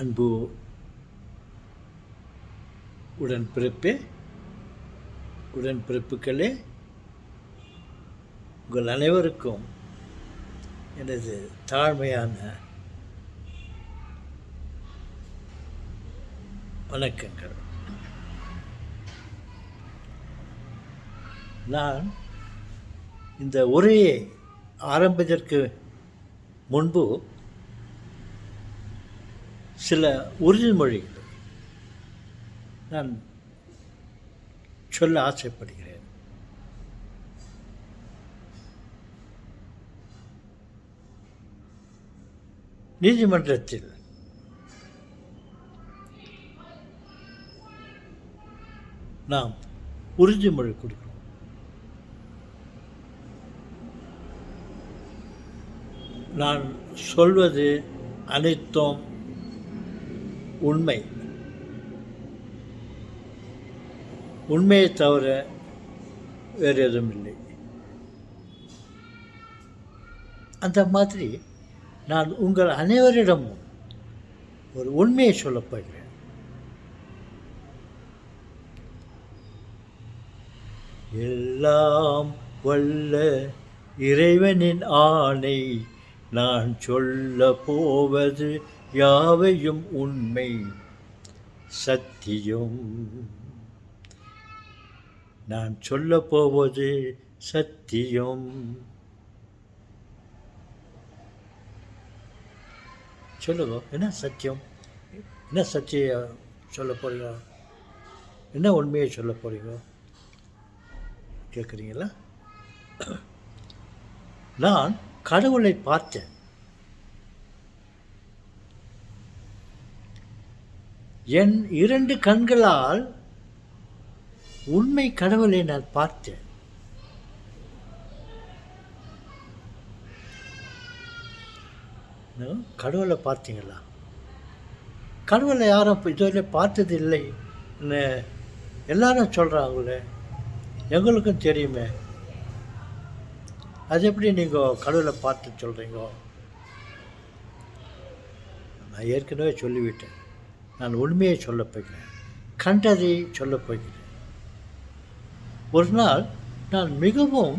அன்பு உடன்பிறப்புகளே, உங்கள் அனைவருக்கும் எனது தாழ்மையான வணக்கங்கள். நான் இந்த உரையை ஆரம்பிப்பதற்கு முன்பு சில உறுதிமொழிகள் நான் சொல்ல ஆசைப்படுகிறேன். நீதிமன்றத்தில் நாம் உறுதிமொழி கொடுக்கிறோம். நான் சொல்வது அனைத்தும் உண்மை, உண்மையை தவிர வேறு எதுவும் இல்லை. அந்த மாதிரி நான் உங்கள் அனைவரிடமும் ஒரு உண்மையை சொல்லப் போகிறேன். எல்லாம் வல்ல இறைவனின் ஆணை, நான் சொல்ல போவது யாவையும் உண்மை சத்தியம். நான் சொல்ல போவது சத்தியம். சொல்லுங்க, என்ன சத்தியம்? என்ன சத்தியம் சொல்ல போறீங்க? என்ன உண்மையை சொல்ல போறீங்க கேட்குறீங்களா? நான் கடவுளை பார்த்தேன். என் 2 கண்களால் உண்மை கடவுளை நான் பார்த்தேன். கடவுளை பார்த்தீங்களா? கடவுளை யாரும் இதுவரை பார்த்தது இல்லை எல்லாரும் சொல்கிறாங்களே, எங்களுக்கும் தெரியுமே. அது எப்படி நீங்கள் கடவுளை பார்த்து சொல்கிறீங்க? நான் ஏற்கனவே சொல்லிவிட்டேன். நான் உண்மையை சொல்லப் போகிறேன், கண்டதை சொல்லப் போகிறேன். ஒரு நாள் நான் மிகவும்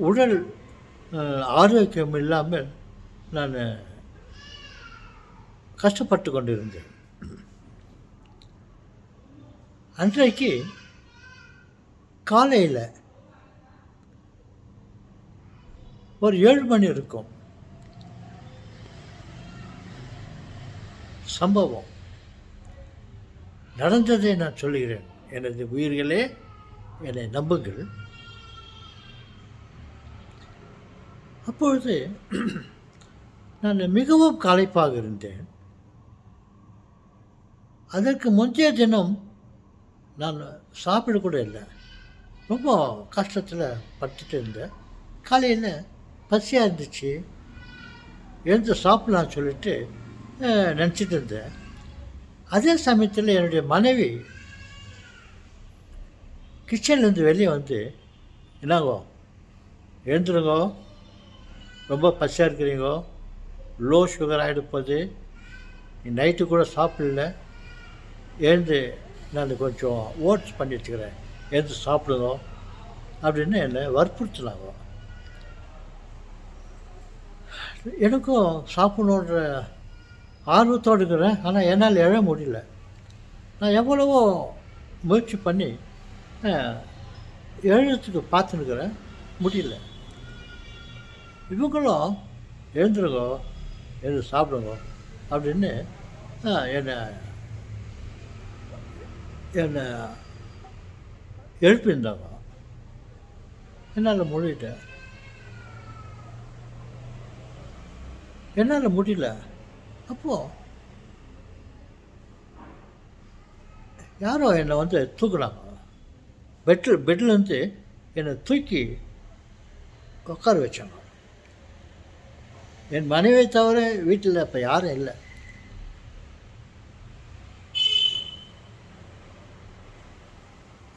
உடல் ஆரோக்கியம் இல்லாமல் நான் கஷ்டப்பட்டு கொண்டிருந்தேன். அன்றைக்கு காலையில் ஒரு 7 மணி இருக்கும். சம்பவம் நடந்ததை நான் சொல்லுகிறேன். எனது உயிர்களே, என்னை நம்புங்கள். அப்பொழுது நான் மிகவும் களைப்பாக இருந்தேன். அதற்கு முந்தைய தினம் நான் சாப்பிடக்கூட இல்லை. ரொம்ப கஷ்டத்தில் பட்டுட்டு இருந்தேன். காலையில் பசியாக இருந்துச்சு, எழுந்து சாப்பிடலான்னு சொல்லிட்டு நினச்சிட்டு இருந்தேன். அதே சமயத்தில் என்னுடைய மனைவி கிச்சன்லேருந்து வெளியே வந்து, என்னங்கோ எழுந்துருங்கோ, ரொம்ப பசியாக இருக்கிறீங்கோ, லோ சுகர் ஆகிடுப்போது, நைட்டு கூட சாப்பிடல, எழுந்து நான் கொஞ்சம் ஓட்ஸ் பண்ணி வச்சுக்கிறேன், எழுந்து சாப்பிடுங்க அப்படின்னு என்னை வற்புறுத்தினாங்க. எனக்கும் சாப்பிடணுன்ற ஆர்வத்தோடு இருக்கிறேன். ஆனால் என்னால் எழ முடியல. நான் எவ்வளவோ முயற்சி பண்ணி எழுதுறதுக்கு பார்த்துன்னுக்கிறேன், முடியல. இவங்களும் எழுந்துருங்கோ, எழுந்து சாப்பிடுங்க அப்படின்னு என்னை எழுப்பியிருந்தாங்க. என்னால் முடியல. அப்போது யாரோ என்னை வந்து தூக்குறாங்க. பெட்லேருந்து என்னை தூக்கி உட்கார வச்சாங்க. என் மனைவியை தவிர வீட்டில் இப்போ யாரும் இல்லை.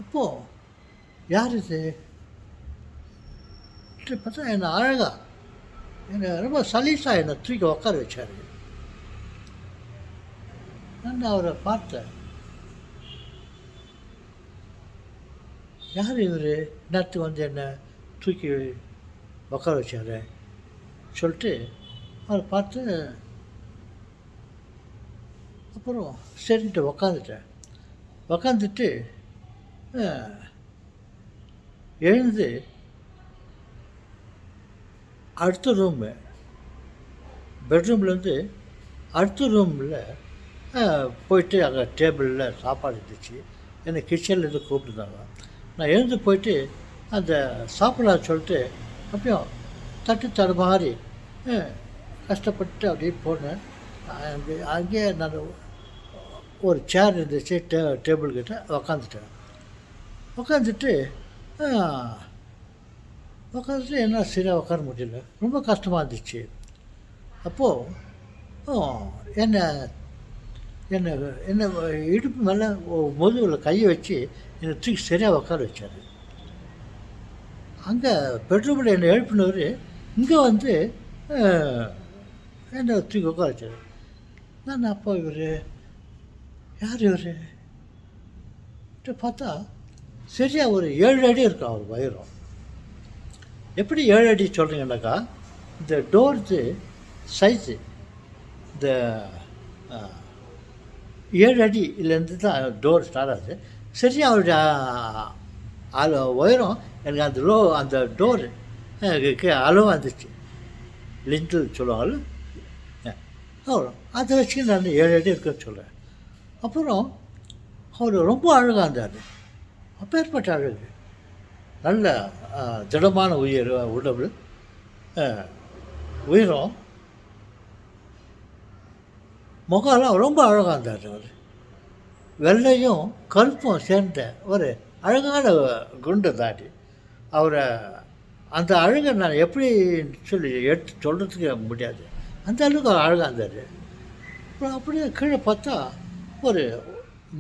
அப்போது யார் இது பார்த்தா என்னை அழகாக என்னை ரொம்ப சலீஸாக என்னை தூக்கி உட்கார வச்சார். நான் அவரை பார்த்தேன். யார் இவர் நேரத்துக்கு வந்து என்னை தூக்கி உட்கார வச்சார் சொல்லிட்டு அவரை பார்த்து அப்புறம் சரின்ட்டு உக்காந்துட்டேன். உக்காந்துட்டு எழுந்து அடுத்த ரூமு பெட்ரூம்லேருந்து அடுத்த ரூமில் போயிட்டு அங்கே டேபிளில் சாப்பாடு இருந்துச்சு. என்னை கிச்சன்லேருந்து கூப்பிட்டுருந்தாங்க. நான் எழுந்து போயிட்டு அந்த சாப்பிடலாம் சொல்லிட்டு அப்படியும் தட்டு தடுமாறி கஷ்டப்பட்டு அப்படியே போனேன். அங்கேயே நான் ஒரு சேர் இருந்துச்சு டேபிள்கிட்ட உக்காந்துட்டேன். உக்காந்துட்டு என்ன சரியாக உட்கார முடியல, ரொம்ப கஷ்டமாக இருந்துச்சு. அப்போது என்னை என்னை என்ன இடுப்பு மேலே முதுகில் கையை வச்சு என்னை தூக்கி சரியாக உட்கார வச்சார். அங்கே பெட்ரூமில் என்னை எழுப்பினவர் இங்கே வந்து என்னை தூக்கி உட்கார வச்சார். நான் அப்போ இவர் யார் இவர் பார்த்தா சரியாக ஒரு 7 அடி இருக்கும் அவர் உயரம். எப்படி 7 அடி சொல்கிறீங்கன்னாக்கா, இந்த டோர்ஸு சைஸு இந்த 7 அடியிலேருந்து தான் டோர் ஸ்டார்ட் ஆகுது. சரியாக அவருடைய உயரம் எனக்கு அந்த டோர் அளவாக இருந்துச்சு. லிண்டில் சொல்லுவாங்கள்ல, அவ்வளோ அதை வச்சு நான் 7 அடி இருக்குன்னு சொல்கிறேன். அப்புறம் அவர் ரொம்ப அழகாக இருந்தார். அப்பேற்பட்ட அழகு, நல்ல திடமான உடம்பு, உயரம், முகம்லாம் ரொம்ப அழகாக இருந்தார். அவர் வெள்ளையும் கருப்பும் சேர்ந்த ஒரு அழகான குண்டு தாடி. அவரை அந்த அழகை நான் எப்படி சொல்லி எடுத்து சொல்கிறதுக்கு முடியாது, அந்த அளவுக்கு அழகாக இருந்தார். அப்புறம் அப்படியே கீழே பார்த்தா ஒரு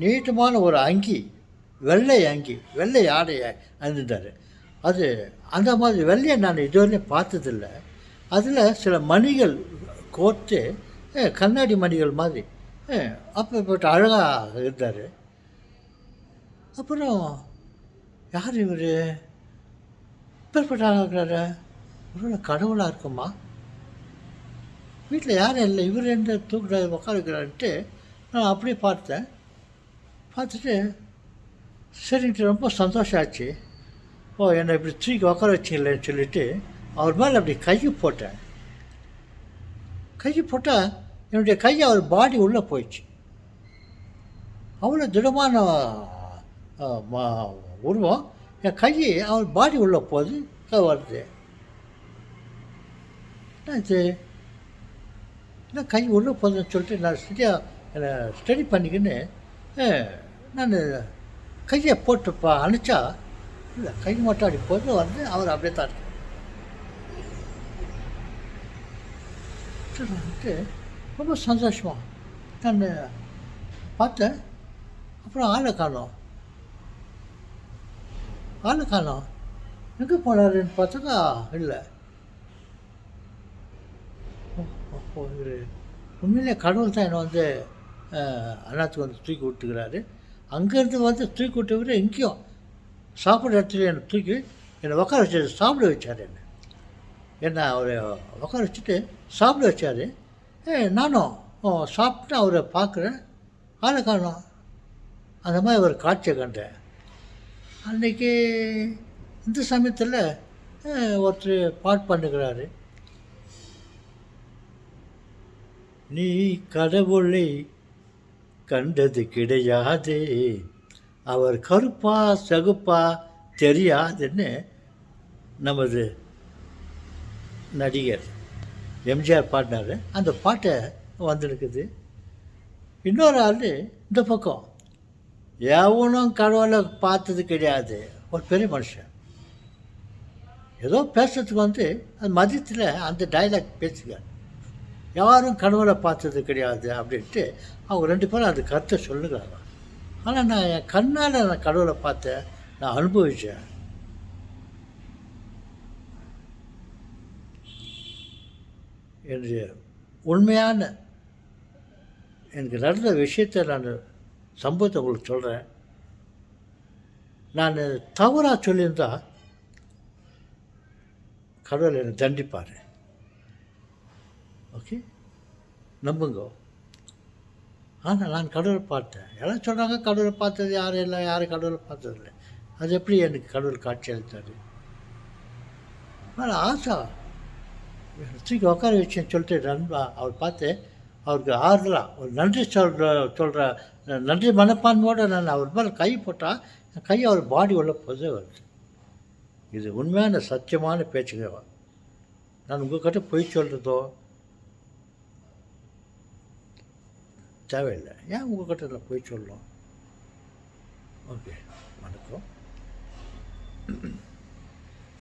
நீட்டமான ஒரு அங்கி, வெள்ளை அங்கி, வெள்ளை ஆடையை அணிந்தார். அது அந்த மாதிரி வெள்ளையை நான் இதுவரையும் பார்த்ததில்லை. அதில் சில மணிகள் கோர்த்து கண்ணாடி மணிகள் மாதிரி அப்போ அழகாக இருந்தார். அப்புறம் யார் இவர் இப்பேற்பட்ட ஆகிறாரு, ஒரு கடவுளாக இருக்குமா, வீட்டில் யாரும் இல்லை, இவர் எந்த தூக்குறாரு உட்கார வைக்கிறான்ட்டு நான் அப்படியே பார்த்தேன். பார்த்துட்டு சரின்ட்டு ரொம்ப சந்தோஷம் ஆச்சு. என்னை இப்படி தூக்கி உட்கார வச்சிங்களேன்னு சொல்லிவிட்டு அவர் மேலே அப்படி கையை போட்டேன். கையை போட்டால் என்னுடைய கை அவர் பாடி உள்ளே போயிடுச்சு. அவ்வளோ திடமான உருவம், என் கை அவர் பாடி உள்ளே போகுது, வருது. என்னாச்சு, என்ன கை உள்ளே போகுதுன்னு சொல்லிட்டு நான் சரியாக என்னை ஸ்டடி பண்ணிக்கின்னு நான் கையை போட்டுப்பா அனுச்சா, இல்லை கை மட்டும் அப்படி போது வந்து அவர் அப்படியே தான் இருக்கு. ரொம்ப சந்தோஷமாக நான் பார்த்தேன். அப்புறம் ஆளை காணோம் எங்கே போனாருன்னு பார்த்தாக்கா இல்லை. உண்மையிலே கடவுள் தான் என்னை வந்து அண்ணாத்துக்கு வந்து தூக்கி விட்டுக்கிறாரு. அங்கேருந்து வந்து தூக்கி விட்டவரை எங்கேயும் சாப்பிட்ற இடத்துல என்னை தூக்கி என்னை உட்கார வச்சு சாப்பிட வச்சார். என்னை அவரை உட்கார வச்சுட்டு சாப்பிட வச்சார். நானும் சாப்பிட்டு அவரை பார்க்குறேன், ஆளை காணோம். அந்த மாதிரி ஒரு காட்சியை கண்டேன். அன்றைக்கி இந்த சமயத்தில் ஒருத்தர் பாட்டு பண்ணுகிறாரு, நீ கடவுளை கண்டது கிடையாது, அவர் கருப்பா சகுப்பா தெரியாதுன்னு நமது நடிகர் எம்ஜிஆர் பாடினார். அந்த பாட்டை வந்துருக்குது. இன்னொரு ஆள் இந்த பக்கம், எவனும் கடவுளை பார்த்தது கிடையாது, ஒரு பெரிய மனுஷன் ஏதோ பேசுறதுக்கு வந்து அது மதியத்தில் அந்த டைலாக் பேசுகிறார். யாரும் கடவுளை பார்த்தது கிடையாது அப்படின்ட்டு அவங்க 2 பேரும் அது கருத்தை சொல்லுகிறாங்க. ஆனால் நான் என் கண்ணால் நான் கடவுளை பார்த்தேன், நான் அனுபவித்தேன். என்னுடைய உண்மையான எனக்கு நடந்த விஷயத்தை சம்பவத்தை உங்களுக்கு சொல்கிறேன். நான் தவறாக சொல்லியிருந்தா கடவுள் என்னை தண்டிப்பார். ஓகே, நம்புங்க. ஆனால் நான் கடவுளை பார்த்தேன். எல்லாம் சொன்னாங்க கடவுளை பார்த்தது யாரும் இல்லை, யாரும் கடவுளை பார்த்ததில்லை. அது எப்படி எனக்கு கடவுள் காட்சி அளித்தார்? ஆனால் ஆசா தூக்கி உட்கார வச்சேன்னு சொல்லிட்டு நண்பா அவர் பார்த்து அவருக்கு ஆறுதலாக ஒரு நன்றி சொல்கிற நன்றி மனப்பான்மையோடு நான் அவர் மேலே கை போட்டால் கை அவர் பாடி உள்ள போதே வருது. இது உண்மையான சத்தியமான பேச்சுங்க. நான் உங்கள்கிட்ட பொய் சொல்கிறதோ தேவையில்லை. ஏன் உங்கள்கிட்ட நான் பொய் சொல்லணும்? ஓகே, வணக்கம்.